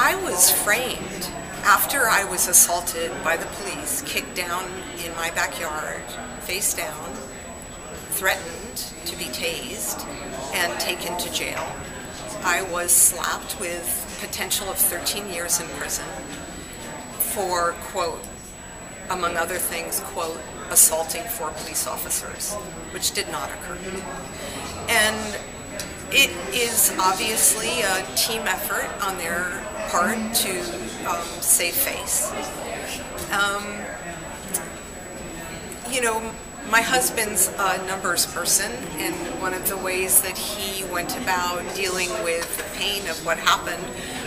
I was framed after I was assaulted by the police, kicked down in my backyard, face down, threatened to be tased and taken to jail. I was slapped with potential of 13 years in prison for, quote, among other things, quote, assaulting 4 police officers, which did not occur. And it is obviously a team effort on their part to save face. You know, my husband's a numbers person, and one of the ways that he went about dealing with the pain of what happened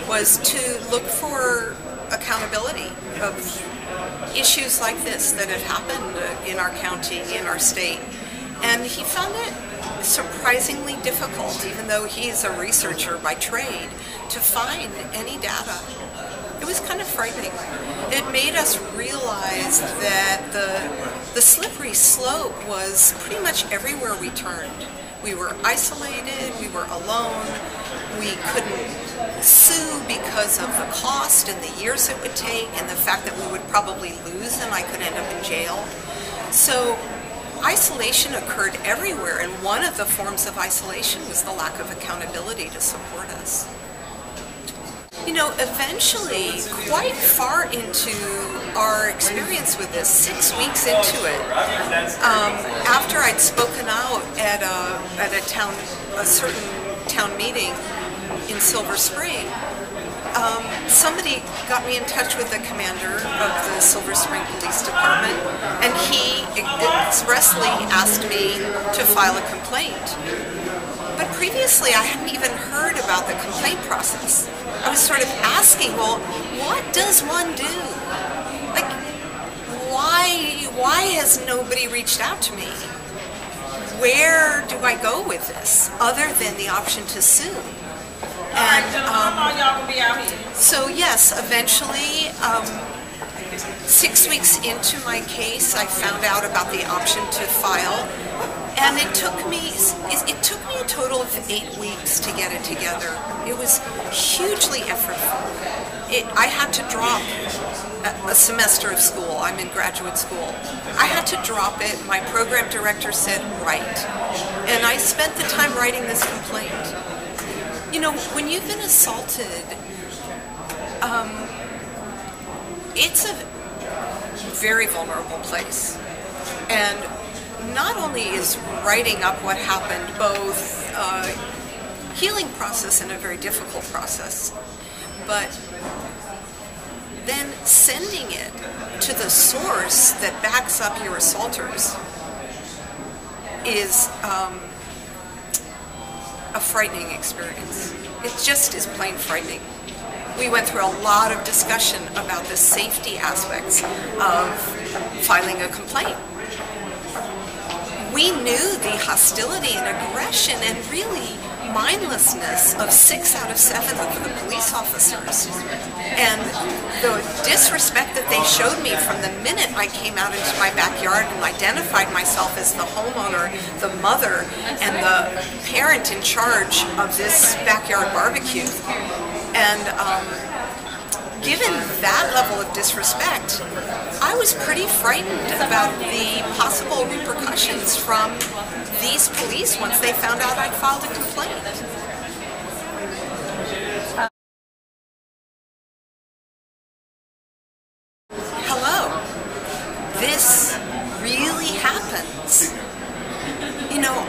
was to look for accountability of issues like this that had happened in our county, in our state. And he found it surprisingly difficult, even though he's a researcher by trade, to find any data. It was kind of frightening. It made us realize that the slippery slope was pretty much everywhere we turned. We were isolated, we were alone, we couldn't sue because of the cost and the years it would take and the fact that we would probably lose and I could end up in jail. So isolation occurred everywhere, and one of the forms of isolation was the lack of accountability to support us. You know, eventually, quite far into our experience with this, 6 weeks into it, after I'd spoken out at a certain town meeting in Silver Spring, somebody got me in touch with the commander of the Silver Spring Police Department, and he expressly asked me to file a complaint. But previously, I hadn't even heard about the complaint process. I was sort of asking, well, what does one do? Like, why has nobody reached out to me? Where do I go with this, other than the option to sue? And so yes, eventually, 6 weeks into my case, I found out about the option to file, and it took me a total of 8 weeks to get it together. It was hugely effortful. I had to drop a semester of school. I'm in graduate school. I had to drop it. My program director said, write. And I spent the time writing this complaint. You know, when you've been assaulted, it's a very vulnerable place. And not only is writing up what happened both a healing process and a very difficult process, but then sending it to the source that backs up your assaulters is a frightening experience. It just is plain frightening. We went through a lot of discussion about the safety aspects of filing a complaint. We knew the hostility and aggression and really mindlessness of 6 out of 7 of the police officers, and the disrespect that they showed me from the minute I came out into my backyard and identified myself as the homeowner, the mother, and the parent in charge of this backyard barbecue. And given that level of disrespect, I was pretty frightened about the possible repercussions from these police once they found out I'd filed a complaint. Hello, this really happens. You know,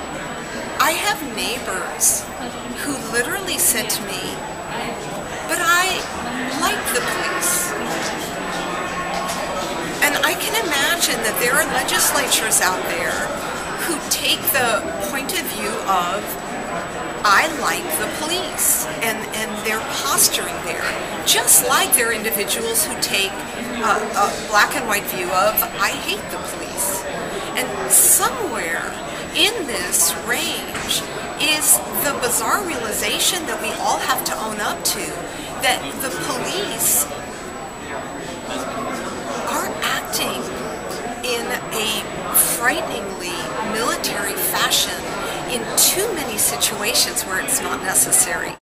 I have neighbors who literally said to me, but I like the police. And I can imagine that there are legislatures out there who take the point of view of, I like the police, and they're posturing there. Just like there are individuals who take a black and white view of, I hate the police. And somewhere in this range is the bizarre realization that we all have to own up to, that the police are acting in a frighteningly military fashion in too many situations where it's not necessary.